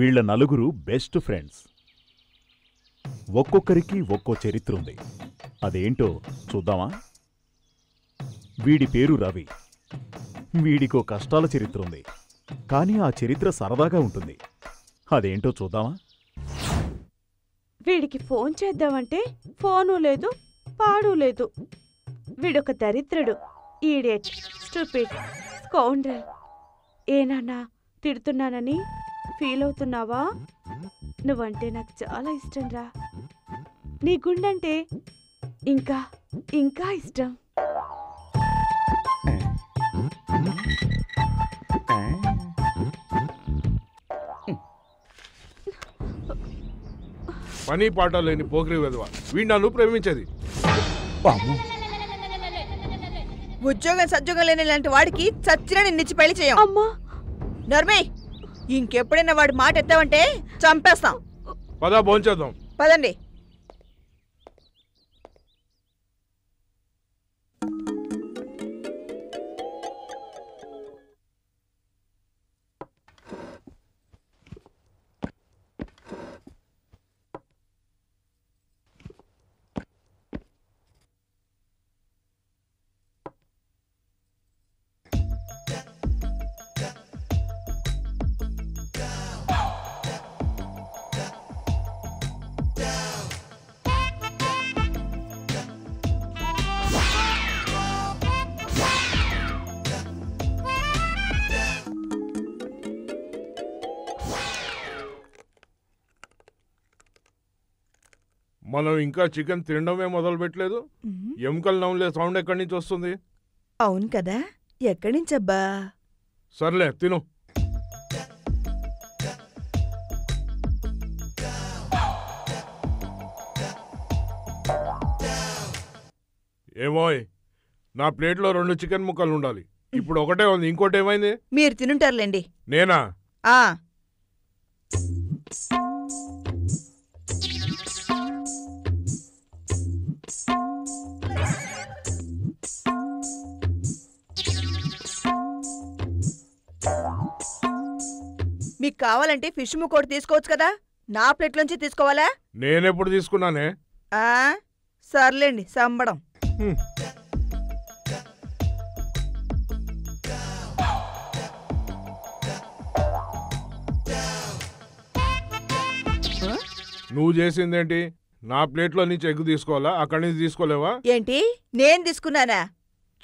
వీళ్ల నలుగురు best friends. ఒక్కొక్కరికి ఒక్కో చరిత్ర ఉంది. అదేంటో చూద్దామా? వీడి పేరు రవి. వీడికో కష్టాల చరిత్ర ఉంది, కానీ ఆ చరిత్ర సరదాగా ఉంటుంది. అదేంటో చూద్దామా? వీడికి ఫోన్ చేద్దామంటే ఫోను లేదు, పాడు లేదు. వీడొక దరిద్రుడు, ఈడియట్, స్టూపిడ్, స్కౌండ్రల్. ఏనాన్నా తిడుతున్నానని ఫీల్ అవుతున్నావా? నువ్వంటే నాకు చాలా ఇష్టం రా. నీ గుండంటే ఇంకా ఇంకా ఇష్టం. పని పాట లేని పోకిరి వెధవ వీడు నన్ను ప్రేమించేది. ఉద్యోగం సద్యోగం లేని ఇలాంటి వాడికి చచ్చిన నిన్నిచ్చి పెళ్లి చేయం. అమ్మా నర్మే, ఇంకెప్పుడైనా వాడి మాట ఎత్తావంటే చంపేస్తాం. పదా భోంచేద్దాం. పదండి. మనం ఇంకా చికెన్ తినడమే మొదలు పెట్టలేదు. ఎముకలు నవ్వులే సౌండ్ ఎక్కడి నుంచి వస్తుంది? అవును కదా, ఎక్కడి నుంచబ్బా? సర్లే తిను. ఏమోయ్, నా ప్లేట్లో 2 చికెన్ ముక్కలు ఉండాలి. ఇప్పుడు ఒకటే ఉంది, ఇంకోటి ఏమైంది? మీరు తినుంటారులేండి. నేనా? మీకు కావాలంటే ఫిష్ ముక్కోటి తీసుకోవచ్చు కదా, నా ప్లేట్లోంచి తీసుకోవాలా? నేనెప్పుడు తీసుకున్నానే? సర్లేండి, సంబడం. నువ్వు చేసిందేంటి? నా ప్లేట్లో నుంచి ఎగ్గు తీసుకోవాలా? అక్కడి నుంచి తీసుకోలేవా? ఏంటి, నేను తీసుకున్నానా?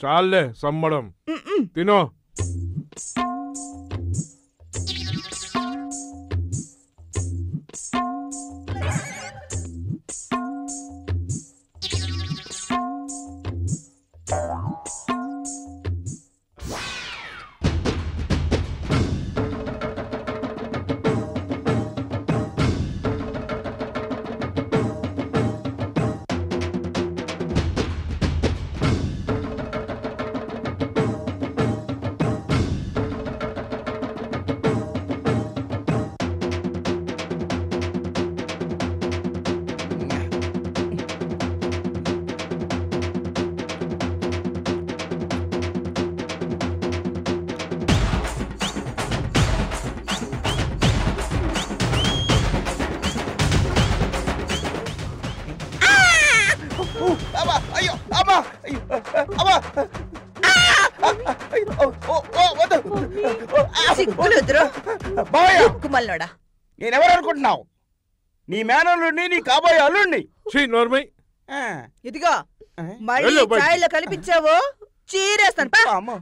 చాలే సంబడం, తినో. నేనెవరు అనుకుంటున్నావు? నీ మేనల్లుండి, నీ కాబోయే అల్లుండి. ఇదిగో మళ్ళీ ఛాయలో కల్పించావో చీరేస్తాను.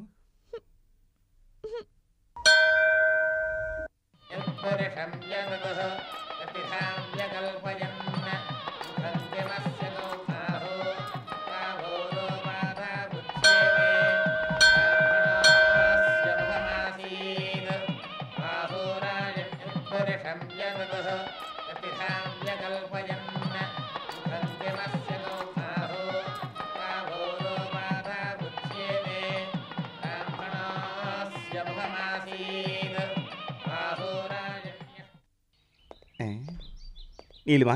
నీలిమా,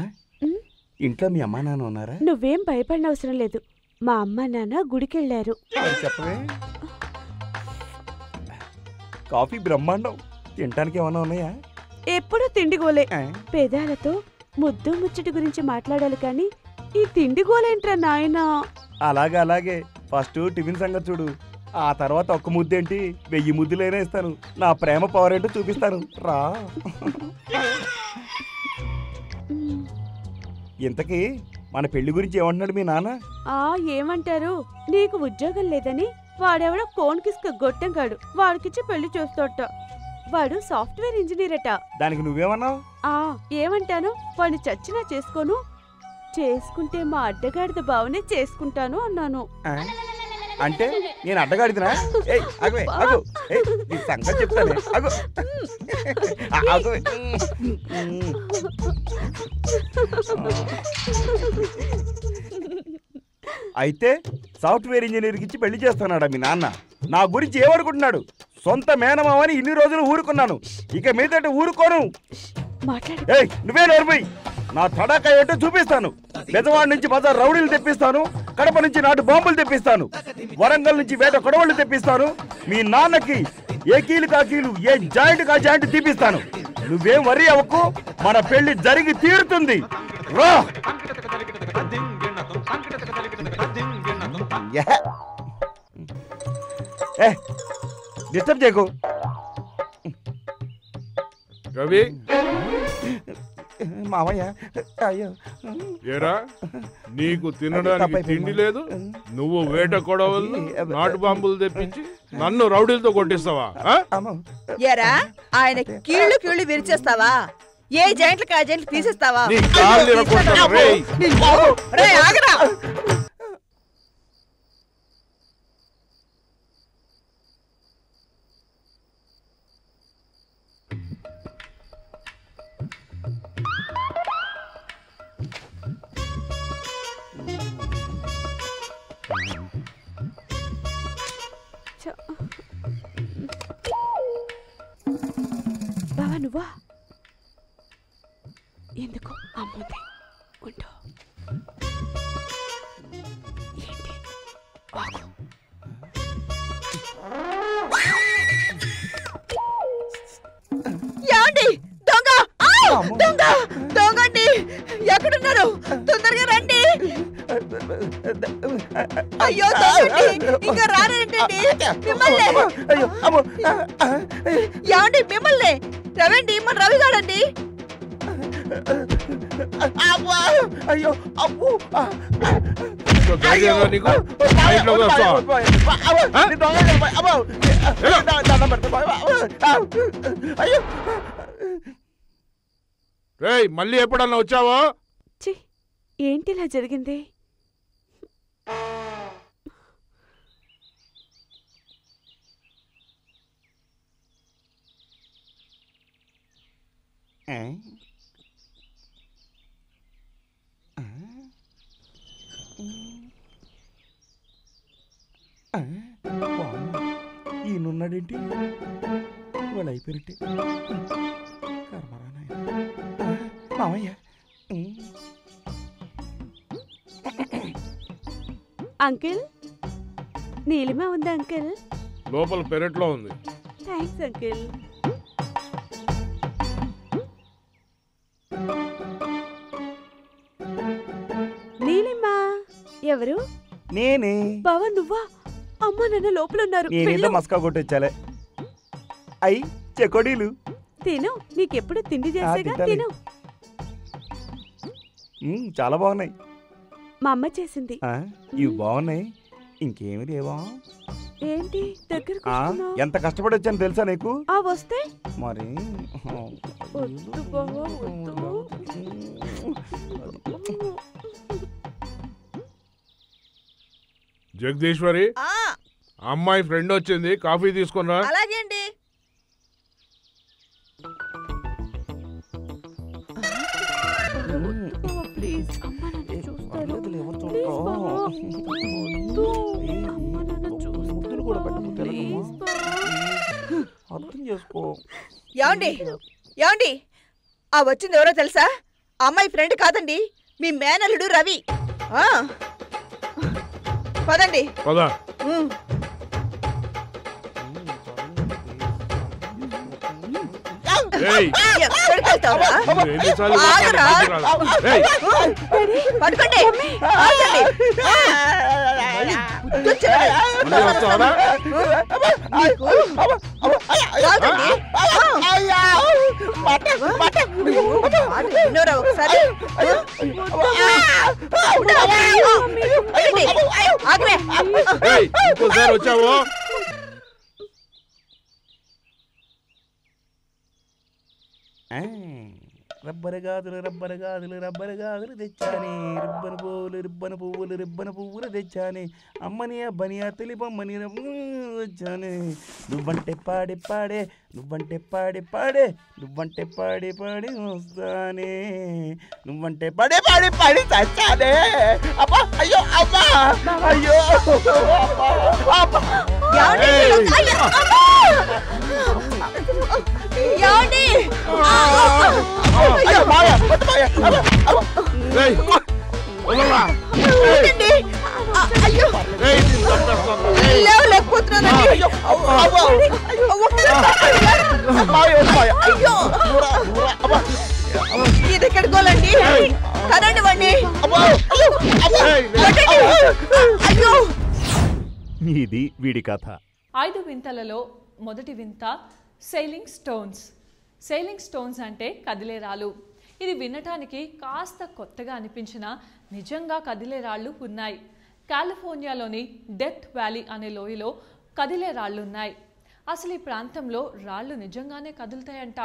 ఇంట్లో మీ అమ్మా నాన్న ఉన్నారా? నువ్వేం భయపడిన అవసరం లేదు. మా అమ్మ నాన్న గుడికెళ్ళారు. చెప్పవే. కాఫీ బ్రహ్మాండం. తినటానికి ఏమన్నా ఉన్నాయా? ఎప్పుడూ తిండిగోలే. పెదాలతో ముద్దు ముచ్చటి గురించి మాట్లాడాలి కానీ ఈ తిండిగోలేంట్రా నాయనా. అలాగే ఫస్ట్ టిఫిన్ సంగతి చూడు, ఆ తర్వాత ఒక్క ముద్దేంటి 1000 ముద్దులైనా ఇస్తాను. నా ప్రేమ పవర్ ఏంటో చూపిస్తాను రా. ఇంతకీ మన పెళ్లి గురించి ఏమంటున్నాడు మీ నాన్న? ఏమంటారు, నీకు ఉద్యోగం లేదని వాడెవడో కోన్కిస్క గొట్టంగాడు, వాడికిచ్చి పెళ్లి చూస్తోట. వాడు సాఫ్ట్వేర్ ఇంజనీర్ అట. దానికి నువ్వేమన్నావు? ఏమంటాను, వాడిని చచ్చినా చేసుకోను, చేసుకుంటే మా అడ్డగాడిద బావనే చేసుకుంటాను అన్నాను. అంటే నేను అడ్డగాడిదినా? సంగతి చెప్తానే. అయితే సాఫ్ట్వేర్ ఇంజనీర్కి ఇచ్చి పెళ్లి చేస్తున్నాడా మీ నాన్న? నా గురించి ఏమనుకుంటున్నాడు? సొంత మేనమావని ఇన్ని రోజులు ఊరుకున్నాను, ఇక మీదట ఊరుకోను. నువ్వే నేర్పై నా తడాకా ఏంటో చూపిస్తాను. బెజవాడ నుంచి బజార్ రౌడీలు తెప్పిస్తాను, కడప నుంచి నాటు బాంబులు తెప్పిస్తాను, వరంగల్ నుంచి వేట కొడవళ్ళు తెప్పిస్తాను. మీ నాన్నకి ఏ కీలు కా కీలు, ఏ జాయింట్ కా జాయింట్ తీపిస్తాను. నువ్వేం వరి అవ్వకు, మన పెళ్లి జరిగి తీరుతుంది. రా డిస్టర్బ్ చేయకు. రవి, మావయ్య అయ్యో ఏరా నీకు తినడానికి తిండి లేదు, నువ్వు వేట కొడవళ్ళు నాటు బాంబులు తెప్పించి నన్ను రౌడీలతో కొట్టిస్తావా? ఏరా ఆయన కీళ్లు కీళ్లు విరిచేస్తావా? ఏ జాయింట్లకి ఆ జాయింట్లు తీసేస్తావా? ఆగరా. బావా నువ్వా? ఎందుకు అమ్ముంది ఉండు. ఏంటి యాండి దొంగ, దొంగ, దొంగండి, ఎక్కడున్నారు? తొందరగా రండి. అయ్యో ఇంకా రారేంటండి? మిమ్మల్ని యాండి, మిమ్మల్ని రవండి, మన రవి గారండి. అయ్యో అబ్బు, మళ్ళీ ఎప్పుడన్నా వచ్చావో? ఏంటి ఇలా జరిగింది? ఈయనున్నాడేంటి? వాళ్ళు అయిపోయినట్టే. మామయ్య అంకిల్, నీలిమ ఉందా అంకిల్? లోపల పెరట్లో ఉంది. Thanks uncle. నీలిమ ఎవరు? నేనే. బావా నువ్వా? అమ్మ నాన్న లోపల ఉన్నారు. నేనేదో మస్కా కొట్టొచ్చాలే. అయ్యి చెకోడీలు తిను, నీకెప్పుడు తిండి చేసేగా, తిను. చాలా బాగున్నాయి. మా అమ్మ చేసింది. ఇవి బాగున్నాయి, ఇంకేమి లేవా? ఏంటి దగ్గరకు ఎంత కష్టపడి వచ్చాను తెలుసా నీకు? వస్తే మరి జగదీశ్వరి, అమ్మాయి ఫ్రెండ్ వచ్చింది, కాఫీ తీసుకున్నా. అలాగే అండి. అర్థం చేసుకో. ఏమండి ఏమండి, వచ్చింది ఎవరో తెలుసా? అమ్మాయి ఫ్రెండ్ కాదండి, మీ మేనల్లుడు రవి. పదండి. ఏయ్, ఎక్కడికి వెళ్తావురా? నువ్వు ఎన్నిసార్లు ఆగరా? ఏయ్, పట్టుకోండి ఆగండి. మళ్ళీ బుద్ధొచ్చాడు. మళ్ళీ వస్తావా? రాగండి. విన్నోరా ఒకసారి? ఆగవే. ఏయ్, ఇంకోసారి వచ్చావు రబ్బరు గాజులు తెచ్చానే, రిబ్బను పువ్వులు తెచ్చానే, అమ్మని అబ్బనియా తెలిపమ్మని తెచ్చానే. నువ్వంటే పాడి పాడే వస్తానే, నువ్వంటే పాడి తెచ్చానే. అబ్బా అయ్యో అమ్మా అయ్యో అబ్బా. ఏయ్, వదలరా. అయ్యో ఏయ్, నిన్ను చంపేస్తాను. లేవలేకపోతున్నానండి. ఇది ఎక్కడికోలండి? కనండి వాడిని. అయ్యో ఇది వీడి కథ. 5 వింతలలో మొదటి వింత సెయిలింగ్ స్టోన్స్. సెయిలింగ్ స్టోన్స్ అంటే కదిలే రాళ్ళు. ఇది వినటానికి కాస్త కొత్తగా అనిపించినా నిజంగా కదిలే రాళ్ళు ఉన్నాయి. కాలిఫోర్నియాలోని డెత్ వ్యాలీ అనే లోయలో కదిలే రాళ్ళు ఉన్నాయి. అసలు ఈ ప్రాంతంలో రాళ్ళు నిజంగానే కదులుతాయంట.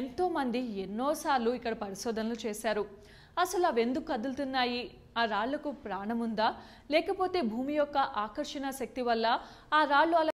ఎంతోమంది ఎన్నోసార్లు ఇక్కడ పరిశోధనలు చేశారు. అసలు అవి ఎందుకు కదులుతున్నాయి? ఆ రాళ్లకు ప్రాణం ఉందా, లేకపోతే భూమి యొక్క ఆకర్షణ శక్తి వల్ల ఆ రాళ్ళు అలా